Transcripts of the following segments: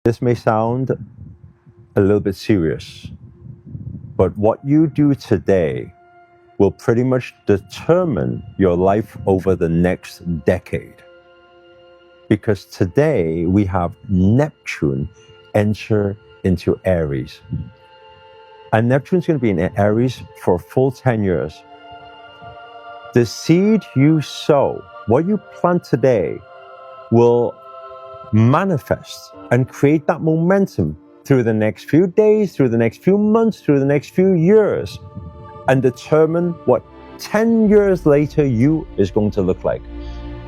This may sound a little bit serious, but what you do today will pretty much determine your life over the next decade. Because today we have Neptune enter into Aries. And Neptune's going to be in Aries for a full 10 years. The seed you sow, what you plant today, will manifest and create that momentum through the next few days, through the next few months, through the next few years, and determine what 10 years later you is going to look like.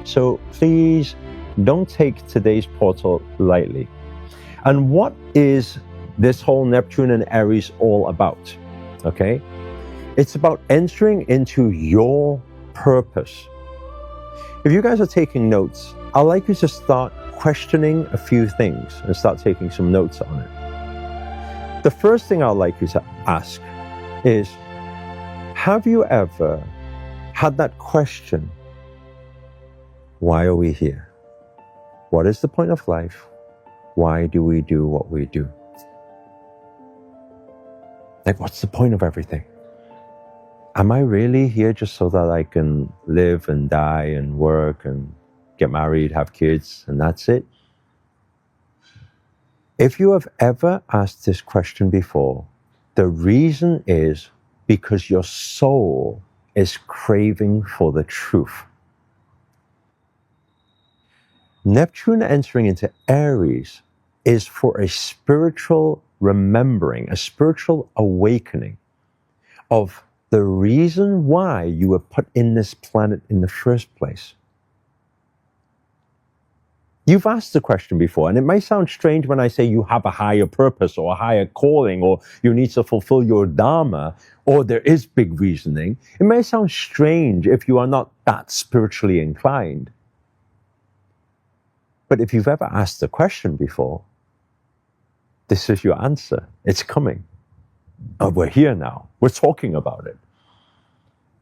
So please don't take today's portal lightly. And what is this whole Neptune and Aries all about? Okay? It's about entering into your purpose. If you guys are taking notes, I'd like you to start questioning a few things and start taking some notes on it. The first thing I'd like you to ask is, have you ever had that question, why are we here? What is the point of life? Why do we do what we do? Like, what's the point of everything? Am I really here just so that I can live and die and work and get married, have kids, and that's it? If you have ever asked this question before, the reason is because your soul is craving for the truth. Neptune entering into Aries is for a spiritual remembering, a spiritual awakening of the reason why you were put in this planet in the first place. You've asked the question before, and it may sound strange when I say you have a higher purpose or a higher calling, or you need to fulfill your dharma, or there is big reasoning. It may sound strange if you are not that spiritually inclined. But if you've ever asked the question before, this is your answer. It's coming. And we're here now. We're talking about it.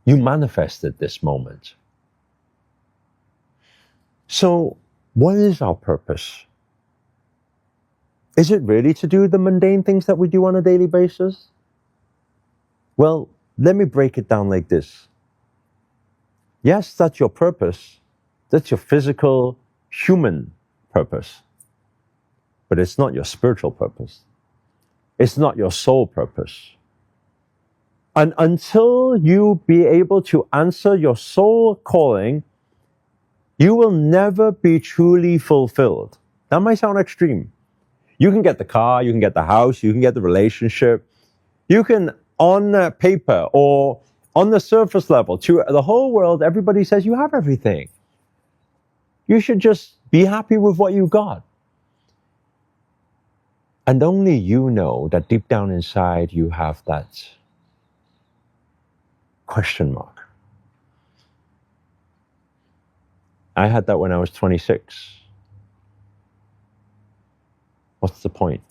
You manifested this moment. So, what is our purpose? Is it really to do the mundane things that we do on a daily basis? Well, let me break it down like this. Yes, that's your purpose. That's your physical, human purpose. But it's not your spiritual purpose. It's not your soul purpose. And until you be able to answer your soul calling, you will never be truly fulfilled. That might sound extreme. You can get the car, you can get the house, you can get the relationship. You can, on paper or on the surface level, to the whole world, everybody says you have everything. You should just be happy with what you got. And only you know that deep down inside you have that question mark. I had that when I was 26. What's the point?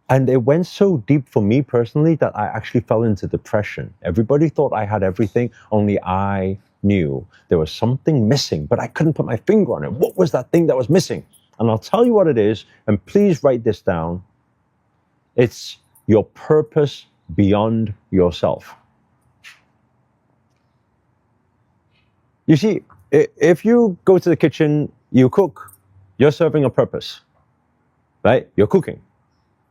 And it went so deep for me personally that I actually fell into depression. Everybody thought I had everything, only I knew there was something missing, but I couldn't put my finger on it. What was that thing that was missing? And I'll tell you what it is, and please write this down. It's your purpose beyond yourself. You see, if you go to the kitchen, you cook, you're serving a purpose, right? You're cooking.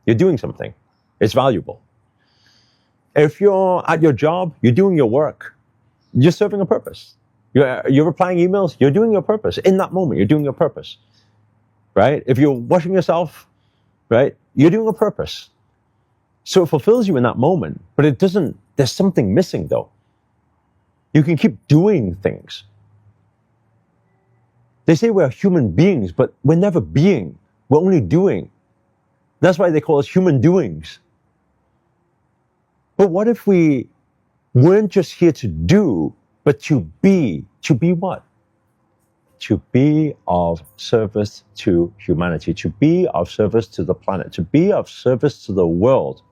You're doing something. It's valuable. If you're at your job, you're doing your work. You're serving a purpose. You're replying emails, you're doing your purpose. In that moment, you're doing your purpose. Right? If you're washing yourself, right, you're doing a purpose. So it fulfills you in that moment, but it doesn't, there's something missing though. You can keep doing things. They say we're human beings, but we're never being. We're only doing. That's why they call us human doings. But what if we weren't just here to do, but to be? To be what? To be of service to humanity, to be of service to the planet, to be of service to the world.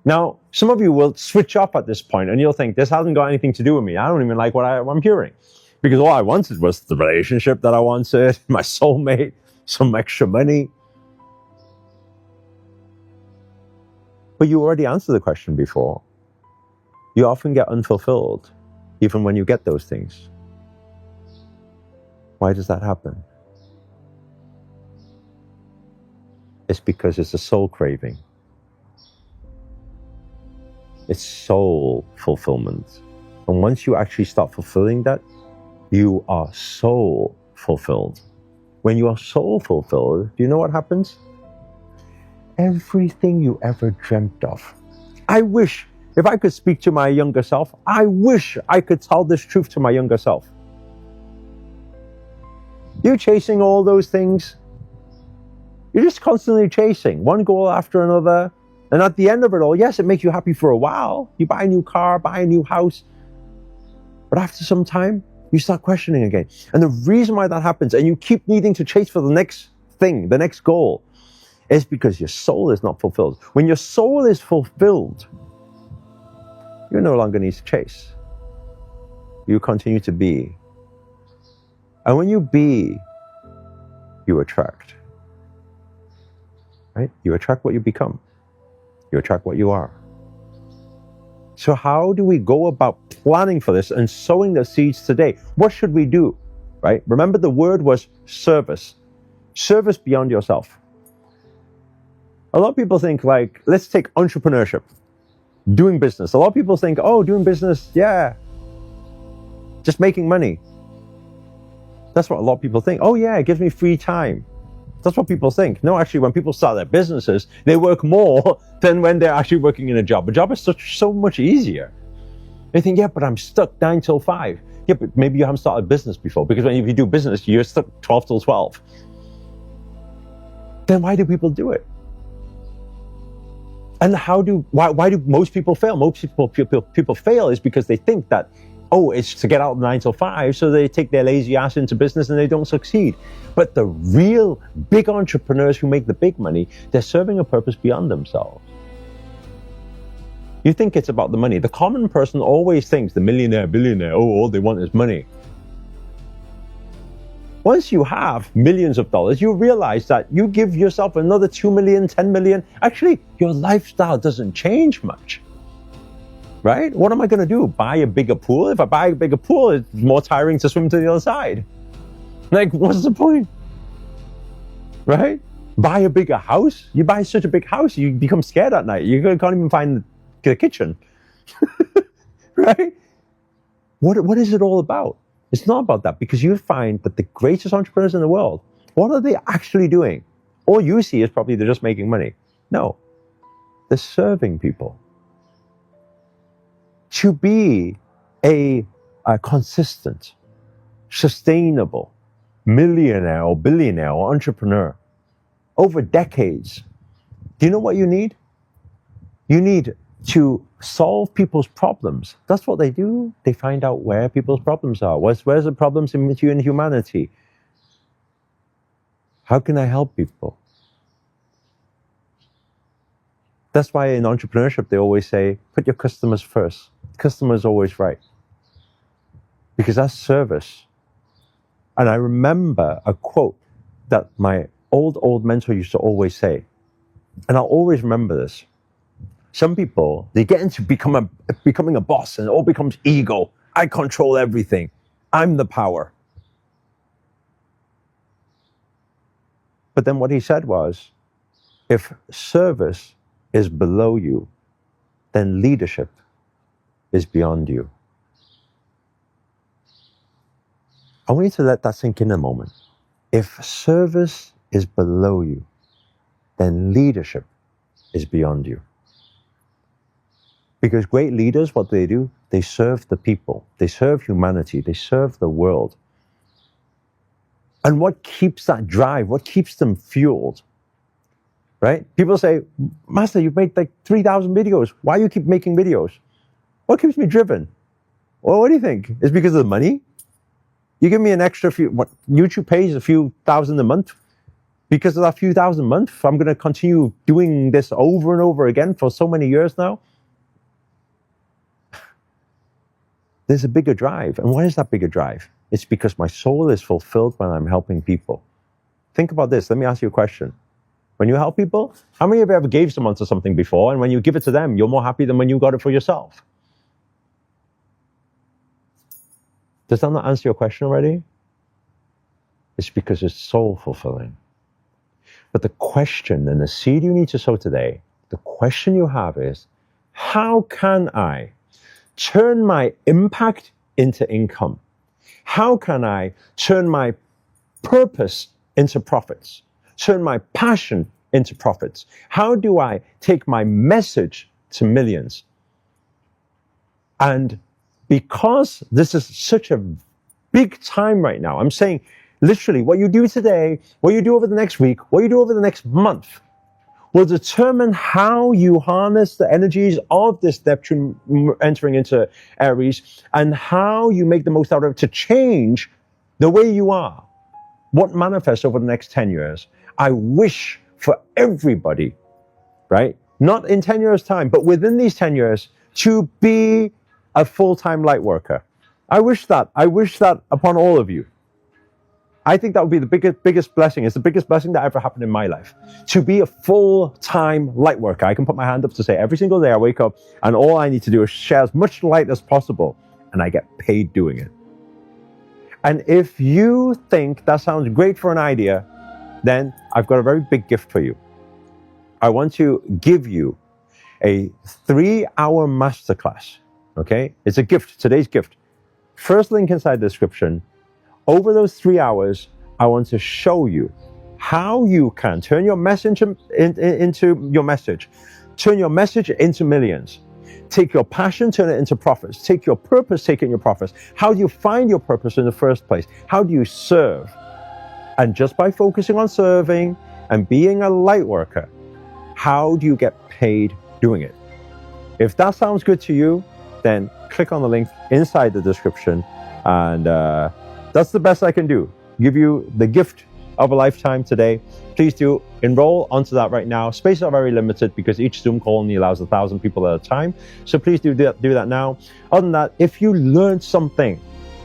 Now, some of you will switch off at this point and you'll think, this hasn't got anything to do with me. I don't even like what I'm hearing. Because all I wanted was the relationship that I wanted, my soulmate, some extra money. But you already answered the question before. You often get unfulfilled, even when you get those things. Why does that happen? It's because it's a soul craving. It's soul fulfillment. And once you actually start fulfilling that, you are soul fulfilled. When you are soul fulfilled, do you know what happens? Everything you ever dreamt of. I wish, if I could speak to my younger self, I wish I could tell this truth to my younger self. You're chasing all those things. You're just constantly chasing one goal after another. And at the end of it all, yes, it makes you happy for a while. You buy a new car, buy a new house. But after some time, you start questioning again. And the reason why that happens, and you keep needing to chase for the next thing, the next goal, is because your soul is not fulfilled. When your soul is fulfilled, you no longer need to chase. You continue to be. And when you be, you attract. Right? You attract what you become. You attract what you are. So how do we go about planning for this and sowing the seeds today? What should we do? Right? Remember, the word was service. Service beyond yourself. A lot of people think, like, let's take entrepreneurship, doing business. A lot of people think, oh, doing business, yeah, just making money. That's what a lot of people think. Oh yeah, it gives me free time. That's what people think. No, actually, when people start their businesses, they work more than when they're actually working in a job. A job is so much easier. They think, yeah, but I'm stuck 9 till 5. Yeah, but maybe you haven't started a business before, because if you do business, you're stuck 12 till 12. Then why do people do it? And why do most people fail? Most people fail is because they think that, oh, it's to get out 9 till 5, so they take their lazy ass into business and they don't succeed. But the real big entrepreneurs who make the big money, they're serving a purpose beyond themselves. You think it's about the money. The common person always thinks, the millionaire, billionaire, oh, all they want is money. Once you have millions of dollars, you realize that you give yourself another 2 million, 10 million. Actually, your lifestyle doesn't change much. Right? What am I going to do? Buy a bigger pool? If I buy a bigger pool, it's more tiring to swim to the other side. Like, what's the point? Right? Buy a bigger house? You buy such a big house, you become scared at night. You can't even find the kitchen. Right? What is it all about? It's not about that, because you find that the greatest entrepreneurs in the world, what are they actually doing? All you see is probably they're just making money. No, they're serving people. To be a consistent, sustainable millionaire or billionaire or entrepreneur over decades, do you know what you need? You need to solve people's problems. That's what they do. They find out where people's problems are. Where's the problems in humanity? How can I help people? That's why in entrepreneurship, they always say, put your customers first. Customer is always right. Because that's service. And I remember a quote that my old mentor used to always say, and I'll always remember this. Some people, they get into becoming a boss, and it all becomes ego. I control everything. I'm the power. But then what he said was, if service is below you, then leadership is beyond you. I want you to let that sink in a moment. If service is below you, then leadership is beyond you. Because great leaders, what do? They serve the people. They serve humanity. They serve the world. And what keeps that drive? What keeps them fueled? Right? People say, Master, you've made like 3,000 videos. Why do you keep making videos? What keeps me driven? Well, what do you think? Is it because of the money? You give me an extra YouTube pays a few thousand a month. Because of that few thousand a month, I'm going to continue doing this over and over again for so many years now. There's a bigger drive. And what is that bigger drive? It's because my soul is fulfilled when I'm helping people. think about this. Let me ask you a question. When you help people, how many of you ever gave someone to something before, and when you give it to them, you're more happy than when you got it for yourself? Does that not answer your question already? It's because it's so fulfilling. But the question and the seed you need to sow today, the question you have is, how can I turn my impact into income? How can I turn my purpose into profits? Turn my passion into profits? How do I take my message to millions? And because this is such a big time right now, I'm saying literally what you do today, what you do over the next week, what you do over the next month will determine how you harness the energies of this Neptune entering into Aries and how you make the most out of it to change the way you are. What manifests over the next 10 years. I wish for everybody, right? Not in 10 years' time, but within these 10 years, to be a full-time light worker. I wish that. I wish that upon all of you. I think that would be the biggest blessing. It's the biggest blessing that ever happened in my life. To be a full-time light worker. I can put my hand up to say every single day I wake up and all I need to do is share as much light as possible and I get paid doing it. And if you think that sounds great for an idea, then I've got a very big gift for you. I want to give you a 3-hour masterclass, okay? It's a gift, today's gift. First link inside the description. Over those 3 hours, I want to show you how you can turn your message into your message, turn your message into millions. Take your passion, turn it into profits. Take your purpose, take it in your profits. How do you find your purpose in the first place? How do you serve? And just by focusing on serving and being a light worker, how do you get paid doing it? If that sounds good to you, then click on the link inside the description. And that's the best I can do. Give you the gift of a lifetime today. Please do enroll onto that right now. Spaces are very limited because each Zoom call only allows 1,000 people at a time. So please do that now. Other than that, if you learned something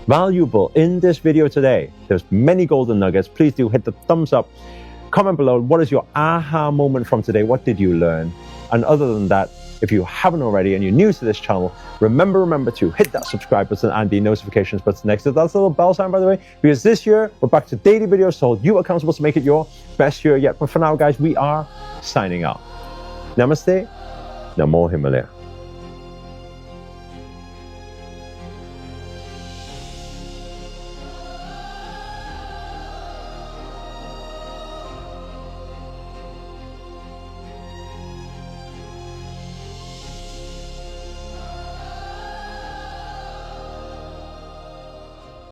valuable in this video today, there's many golden nuggets. Please do hit the thumbs up. Comment below, what is your aha moment from today? What did you learn? And other than that, if you haven't already and you're new to this channel, remember to hit that subscribe button and the notifications button next to that little bell sign, by the way, because this year we're back to daily videos to hold you accountable to make it your best year yet. But for now, guys, we are signing out. Namaste, Namo Himalaya.